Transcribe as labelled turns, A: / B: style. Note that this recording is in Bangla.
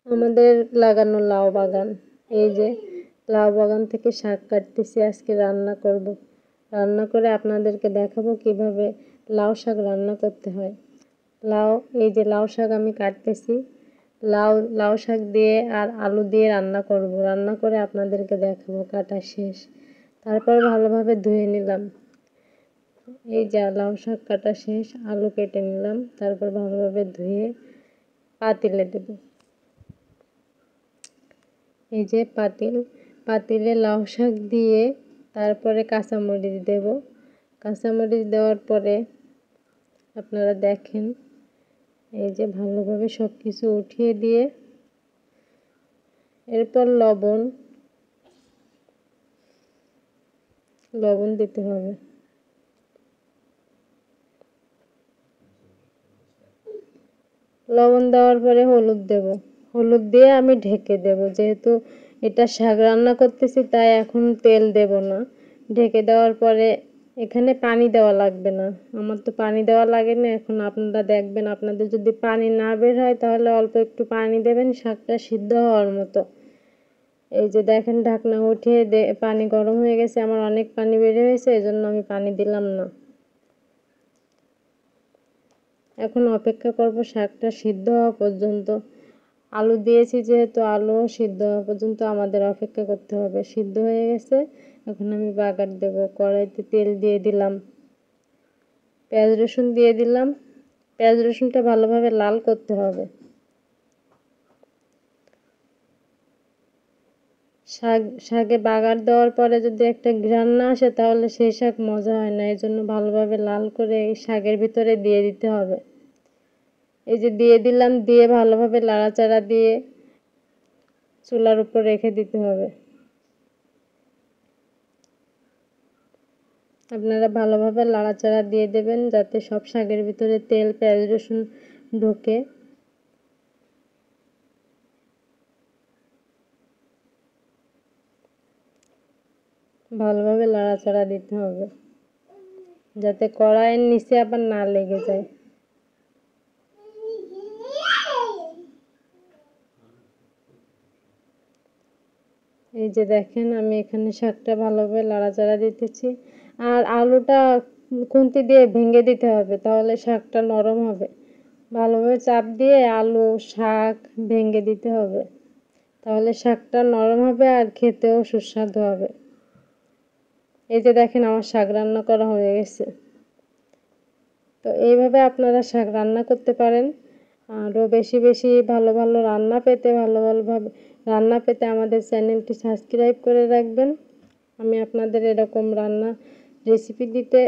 A: আমাদের লাগানো লাউ বাগান, এই যে লাউ বাগান থেকে শাক কাটতেছি, আজকে রান্না করব। রান্না করে আপনাদেরকে দেখাবো কিভাবে লাউ শাক রান্না করতে হয়। এই যে লাউ শাক আমি কাটতেছি, লাউ শাক দিয়ে আর আলু দিয়ে রান্না করব। রান্না করে আপনাদেরকে দেখাবো কাটা শেষ। তারপর ভালোভাবে ধুয়ে নিলাম। এই যে লাউ শাক কাটা শেষ, আলু কেটে নিলাম, তারপর ভালোভাবে ধুয়ে পাতিলে দেব। এই যে পাতিলে লাউ শাক দিয়ে তারপরে কাঁচামরিচ দেব। কাঁচামরিচ দেওয়ার পরে আপনারা দেখেন, এই যে ভালোভাবে সব কিছু উঠিয়ে দিয়ে এরপর লবণ দিতে হবে। লবণ দেওয়ার পরে হলুদ দেব। হলুদ দিয়ে আমি ঢেকে দেব, যেহেতু এটা শাক রান্না করতেছি তাই এখন তেল দেব না। ঢেকে দেওয়ার পরে এখানে পানি দেওয়া লাগবে না, আমার তো পানি দেওয়া লাগে না। এখন আপনারা দেখবেন, আপনাদের যদি পানি না বের হয় তাহলে অল্প একটু পানি দেবেন শাকটা সিদ্ধ হওয়ার মতো। এই যে দেখেন, ঢাকনা উঠিয়ে পানি গরম হয়ে গেছে, আমার অনেক পানি বের হয়েছে, এই জন্য আমি পানি দিলাম না। এখন অপেক্ষা করব শাকটা সিদ্ধ হওয়া পর্যন্ত। আলু দিয়েছি যেহেতু, আলু সিদ্ধ হওয়া পর্যন্ত আমাদের অপেক্ষা করতে হবে। সিদ্ধ হয়ে গেছে, এখন আমি বাগার দেব। কড়াইতে তেল দিয়ে দিলাম, পেঁয়াজ রসুন দিয়ে দিলাম। পেঁয়াজ রসুনটা ভালোভাবে লাল করতে হবে। শাকে বাগার দেওয়ার পরে যদি একটা ঘ্রাণ না আসে তাহলে সেই শাক মজা হয় না, এই জন্য ভালোভাবে লাল করে এই শাকের ভিতরে দিয়ে দিতে হবে। এই যে দিয়ে দিলাম, দিয়ে ভালোভাবে নাড়াচাড়া দিয়ে চুলার উপর রেখে দিতে হবে। আপনারা ভালোভাবে নাড়াচাড়া দিয়ে দেবেন যাতে সব শাকের ভিতরে তেল পেঁয়াজ রসুন ঢোকে। ভালোভাবে নাড়াচাড়া দিতে হবে যাতে কড়াইয়ের নিচে আবার না লেগে যায়। এই যে দেখেন, আমি এখানে শাকটা ভালোভাবে নাড়াচাড়া দিতেছি। আর আলুটা খুন্তি দিয়ে ভেঙে দিতে হবে, তাহলে শাকটা নরম হবে। ভালোভাবে চাপ দিয়ে আলু শাক ভেঙে দিতে হবে, তাহলে শাকটা নরম হবে আর খেতেও সুস্বাদু হবে। এই যে দেখেন, আমার শাক রান্না করা হয়ে গেছে। তো এইভাবে আপনারা শাক রান্না করতে পারেন। আরও বেশি বেশি ভালো ভালো রান্না পেতে রান্না পেতে আমাদের চ্যানেলটি সাবস্ক্রাইব করে রাখবেন। আমি আপনাদের এরকম রান্না রেসিপি দিতে